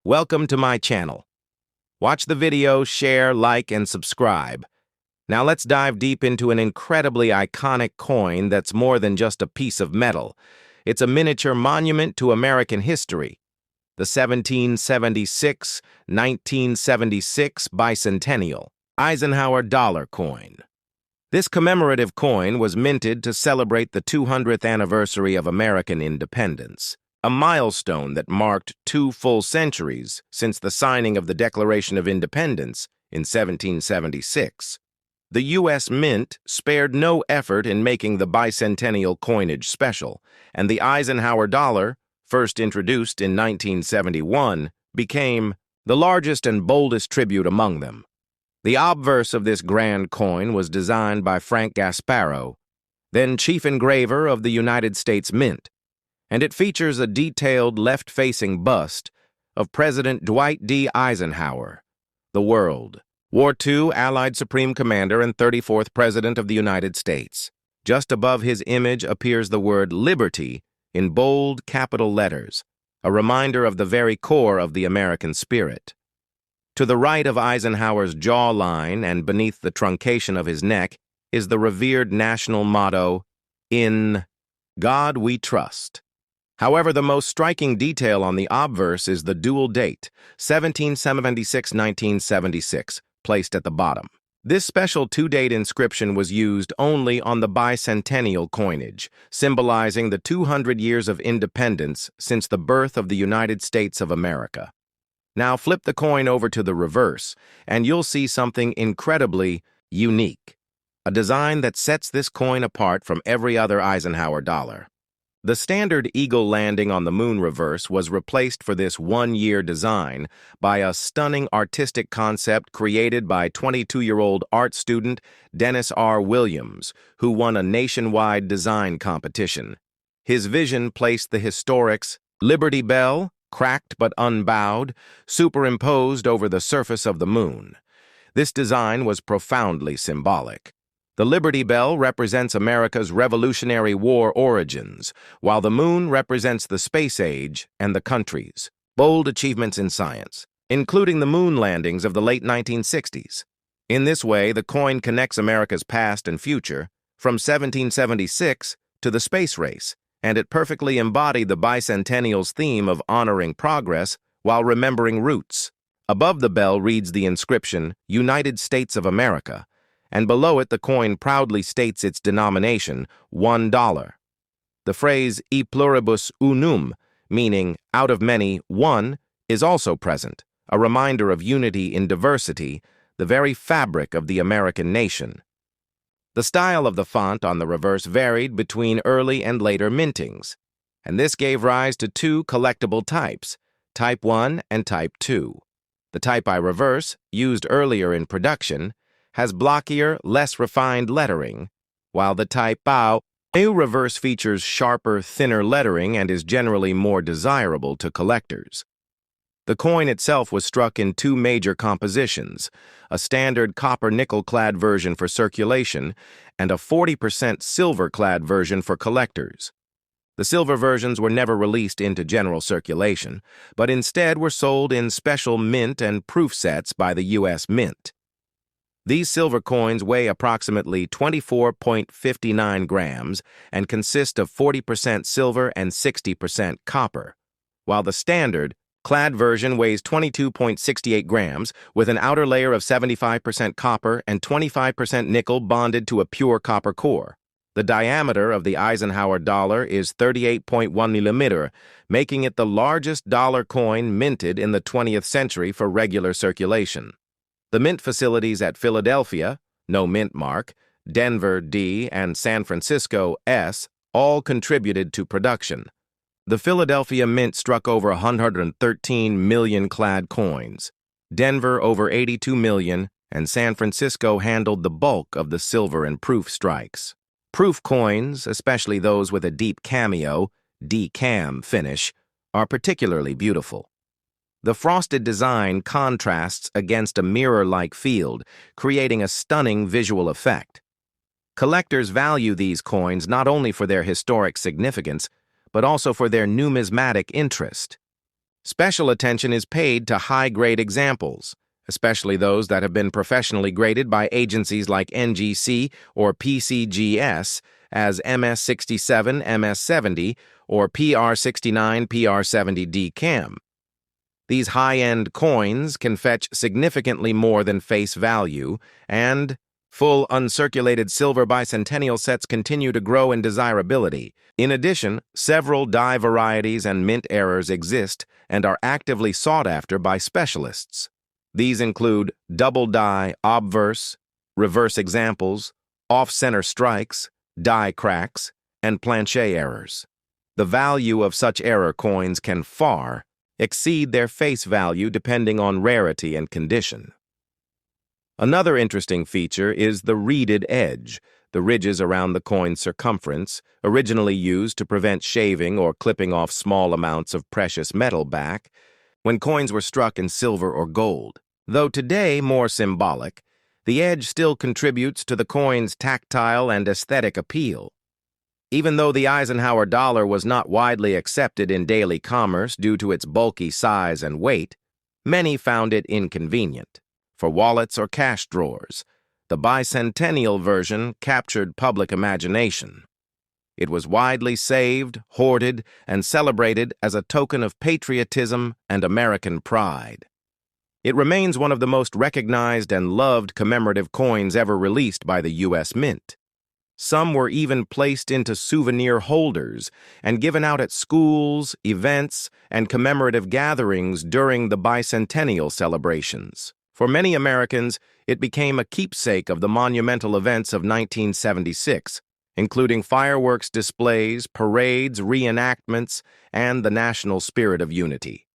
Welcome to my channel. Watch the video, share, like, and subscribe. Now let's dive deep into an incredibly iconic coin that's more than just a piece of metal. It's a miniature monument to American history, the 1776-1976 Bicentennial Eisenhower Dollar coin. This commemorative coin was minted to celebrate the 200th anniversary of American independence, a milestone that marked 2 full centuries since the signing of the Declaration of Independence in 1776. The U.S. Mint spared no effort in making the bicentennial coinage special, and the Eisenhower dollar, first introduced in 1971, became the largest and boldest tribute among them. The obverse of this grand coin was designed by Frank Gasparro, then chief engraver of the United States Mint, and it features a detailed left-facing bust of President Dwight D. Eisenhower, the World War II Allied Supreme Commander and 34th President of the United States. Just above his image appears the word Liberty in bold capital letters, a reminder of the very core of the American spirit. To the right of Eisenhower's jawline and beneath the truncation of his neck is the revered national motto, "In God We Trust." However, the most striking detail on the obverse is the dual date, 1776-1976, placed at the bottom. This special 2-date inscription was used only on the bicentennial coinage, symbolizing the 200 years of independence since the birth of the United States of America. Now flip the coin over to the reverse, and you'll see something incredibly unique, a design that sets this coin apart from every other Eisenhower dollar. The standard eagle landing on the moon reverse was replaced for this one-year design by a stunning artistic concept created by 22-year-old art student Dennis R. Williams, who won a nationwide design competition. His vision placed the historic's Liberty Bell, cracked but unbowed, superimposed over the surface of the moon. This design was profoundly symbolic. The Liberty Bell represents America's Revolutionary War origins, while the moon represents the space age and the country's bold achievements in science, including the moon landings of the late 1960s. In this way, the coin connects America's past and future, from 1776 to the space race, and it perfectly embodied the bicentennial's theme of honoring progress while remembering roots. Above the bell reads the inscription, "United States of America," and below it the coin proudly states its denomination, $1. The phrase e pluribus unum, meaning out of many, one, is also present, a reminder of unity in diversity, the very fabric of the American nation. The style of the font on the reverse varied between early and later mintings, and this gave rise to 2 collectible types, Type 1 and Type 2. The type I reverse, used earlier in production, has blockier, less refined lettering, while the Type A reverse features sharper, thinner lettering and is generally more desirable to collectors. The coin itself was struck in 2 major compositions, a standard copper-nickel-clad version for circulation and a 40% silver-clad version for collectors. The silver versions were never released into general circulation, but instead were sold in special mint and proof sets by the U.S. Mint. These silver coins weigh approximately 24.59 grams and consist of 40% silver and 60% copper, while the standard, clad version weighs 22.68 grams with an outer layer of 75% copper and 25% nickel bonded to a pure copper core. The diameter of the Eisenhower dollar is 38.1 millimeter, making it the largest dollar coin minted in the 20th century for regular circulation. The mint facilities at Philadelphia, no mint mark, Denver, D, and San Francisco, S, all contributed to production. The Philadelphia Mint struck over 113 million clad coins, Denver over 82 million, and San Francisco handled the bulk of the silver and proof strikes. Proof coins, especially those with a deep cameo, D-cam finish, are particularly beautiful. The frosted design contrasts against a mirror-like field, creating a stunning visual effect. Collectors value these coins not only for their historic significance, but also for their numismatic interest. Special attention is paid to high-grade examples, especially those that have been professionally graded by agencies like NGC or PCGS as MS67, MS70, or PR69, PR70D CAM. These high-end coins can fetch significantly more than face value, and full uncirculated silver bicentennial sets continue to grow in desirability. In addition, several die varieties and mint errors exist and are actively sought after by specialists. These include double die obverse, reverse examples, off-center strikes, die cracks, and planchet errors. The value of such error coins can far exceed their face value depending on rarity and condition. Another interesting feature is the reeded edge, the ridges around the coin's circumference, originally used to prevent shaving or clipping off small amounts of precious metal back when coins were struck in silver or gold. Though today more symbolic, the edge still contributes to the coin's tactile and aesthetic appeal. Even though the Eisenhower dollar was not widely accepted in daily commerce due to its bulky size and weight, many found it inconvenient. For wallets or cash drawers, the bicentennial version captured public imagination. It was widely saved, hoarded, and celebrated as a token of patriotism and American pride. It remains one of the most recognized and loved commemorative coins ever released by the U.S. Mint. Some were even placed into souvenir holders and given out at schools, events, and commemorative gatherings during the bicentennial celebrations. For many Americans, it became a keepsake of the monumental events of 1976, including fireworks displays, parades, reenactments, and the national spirit of unity.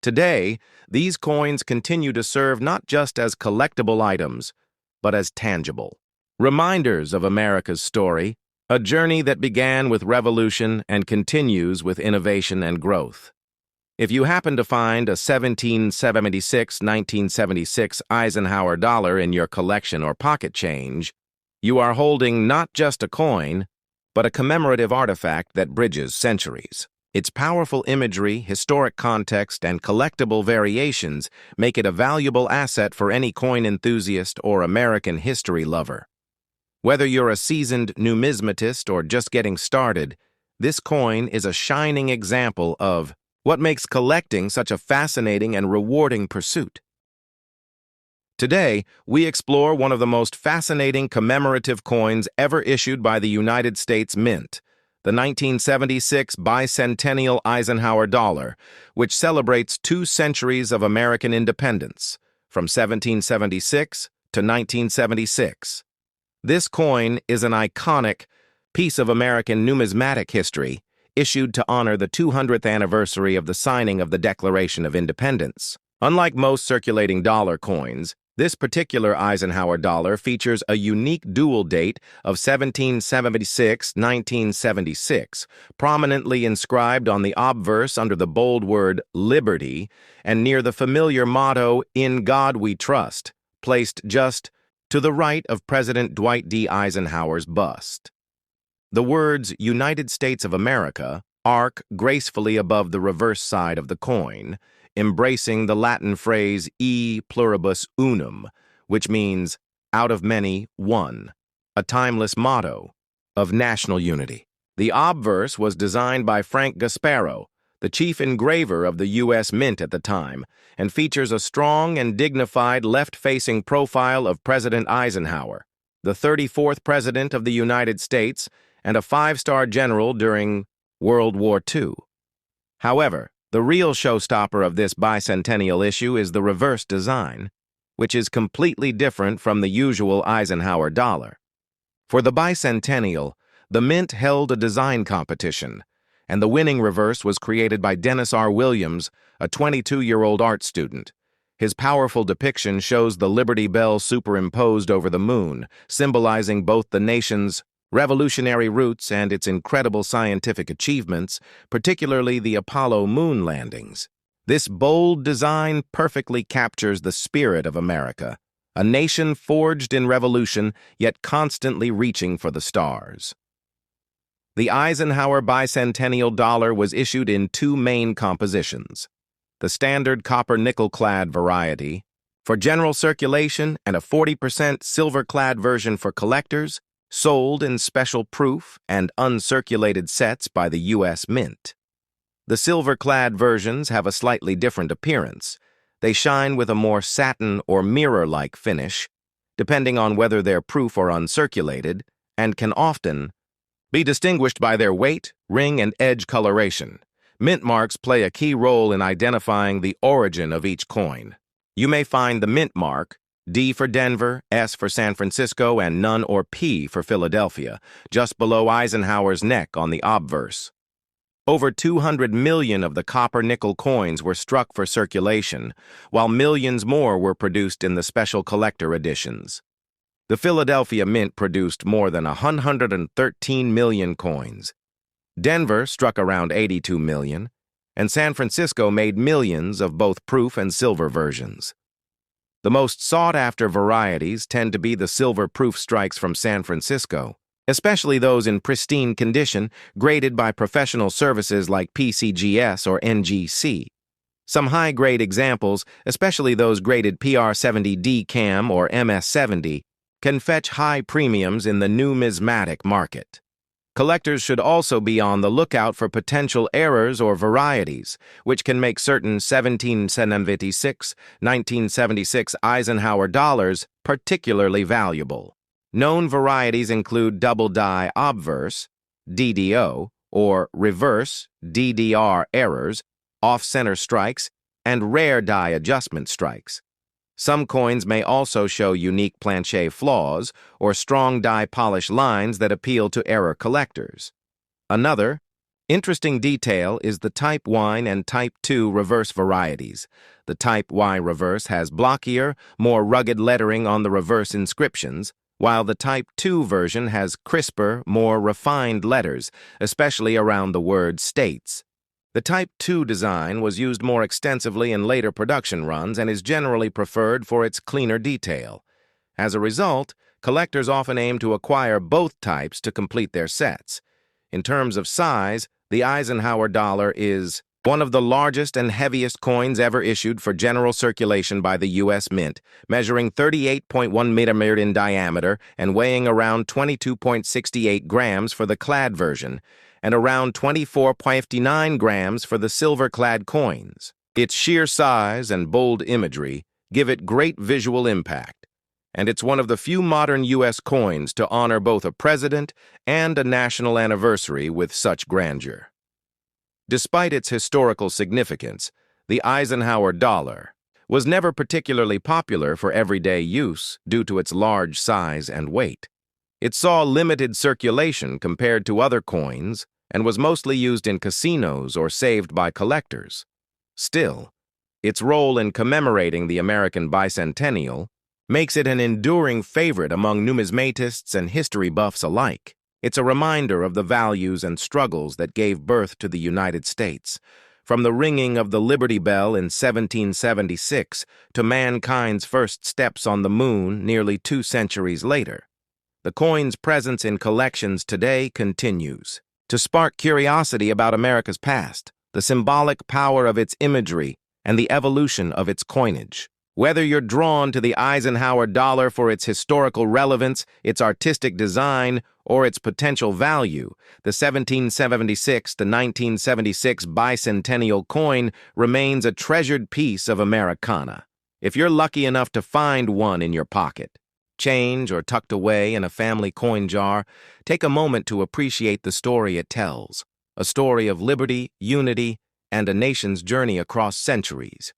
Today, these coins continue to serve not just as collectible items, but as tangible reminders of America's story, a journey that began with revolution and continues with innovation and growth. If you happen to find a 1976 Eisenhower dollar in your collection or pocket change, you are holding not just a coin, but a commemorative artifact that bridges centuries. Its powerful imagery, historic context, and collectible variations make it a valuable asset for any coin enthusiast or American history lover. Whether you're a seasoned numismatist or just getting started, this coin is a shining example of what makes collecting such a fascinating and rewarding pursuit. Today, we explore one of the most fascinating commemorative coins ever issued by the United States Mint, the 1976 Bicentennial Eisenhower Dollar, which celebrates 2 centuries of American independence, from 1776 to 1976. This coin is an iconic piece of American numismatic history, issued to honor the 200th anniversary of the signing of the Declaration of Independence. Unlike most circulating dollar coins, this particular Eisenhower dollar features a unique dual date of 1776-1976, prominently inscribed on the obverse under the bold word Liberty and near the familiar motto, "In God We Trust," placed just to the right of President Dwight D. Eisenhower's bust. The words United States of America arc gracefully above the reverse side of the coin, embracing the Latin phrase e pluribus unum, which means out of many, one, a timeless motto of national unity. The obverse was designed by Frank Gasparo, the chief engraver of the U.S. Mint at the time, and features a strong and dignified left-facing profile of President Eisenhower, the 34th President of the United States, and a 5-star general during World War II. However, the real showstopper of this bicentennial issue is the reverse design, which is completely different from the usual Eisenhower dollar. For the bicentennial, the Mint held a design competition, and the winning reverse was created by Dennis R. Williams, a 22-year-old art student. His powerful depiction shows the Liberty Bell superimposed over the moon, symbolizing both the nation's revolutionary roots and its incredible scientific achievements, particularly the Apollo moon landings. This bold design perfectly captures the spirit of America, a nation forged in revolution, yet constantly reaching for the stars. The Eisenhower Bicentennial Dollar was issued in 2 main compositions: the standard copper-nickel-clad variety, for general circulation, and a 40% silver-clad version for collectors, sold in special proof and uncirculated sets by the U.S. Mint. The silver-clad versions have a slightly different appearance. They shine with a more satin or mirror-like finish, depending on whether they're proof or uncirculated, and can often be distinguished by their weight, ring, and edge coloration. Mint marks play a key role in identifying the origin of each coin. You may find the mint mark, D for Denver, S for San Francisco, and none or P for Philadelphia, just below Eisenhower's neck on the obverse. Over 200 million of the copper-nickel coins were struck for circulation, while millions more were produced in the special collector editions. The Philadelphia Mint produced more than 113 million coins. Denver struck around 82 million, and San Francisco made millions of both proof and silver versions. The most sought-after varieties tend to be the silver proof strikes from San Francisco, especially those in pristine condition, graded by professional services like PCGS or NGC. Some high-grade examples, especially those graded PR70D CAM or MS70, can fetch high premiums in the numismatic market. Collectors should also be on the lookout for potential errors or varieties, which can make certain 1776, 1976 Eisenhower dollars particularly valuable. Known varieties include double die obverse, DDO, or reverse, DDR errors, off-center strikes, and rare die adjustment strikes. Some coins may also show unique plancher flaws or strong die polish lines that appeal to error collectors. Another interesting detail is the Type 1 and Type 2 reverse varieties. The Type Y reverse has blockier, more rugged lettering on the reverse inscriptions, while the Type 2 version has crisper, more refined letters, especially around the word states. The Type 2 design was used more extensively in later production runs and is generally preferred for its cleaner detail. As a result, collectors often aim to acquire both types to complete their sets. In terms of size, the Eisenhower dollar is one of the largest and heaviest coins ever issued for general circulation by the U.S. Mint, measuring 38.1 millimeters in diameter and weighing around 22.68 grams for the clad version, and around 24.59 grams for the silver-clad coins. Its sheer size and bold imagery give it great visual impact, and it's one of the few modern U.S. coins to honor both a president and a national anniversary with such grandeur. Despite its historical significance, the Eisenhower dollar was never particularly popular for everyday use due to its large size and weight. It saw limited circulation compared to other coins and was mostly used in casinos or saved by collectors. Still, its role in commemorating the American bicentennial makes it an enduring favorite among numismatists and history buffs alike. It's a reminder of the values and struggles that gave birth to the United States, from the ringing of the Liberty Bell in 1776 to mankind's first steps on the moon nearly 2 centuries later. The coin's presence in collections today continues to spark curiosity about America's past, the symbolic power of its imagery, and the evolution of its coinage. Whether you're drawn to the Eisenhower dollar for its historical relevance, its artistic design, or its potential value, the 1776 to 1976 bicentennial coin remains a treasured piece of Americana. If you're lucky enough to find one in your pocket, change or tucked away in a family coin jar, take a moment to appreciate the story it tells, a story of liberty, unity, and a nation's journey across centuries.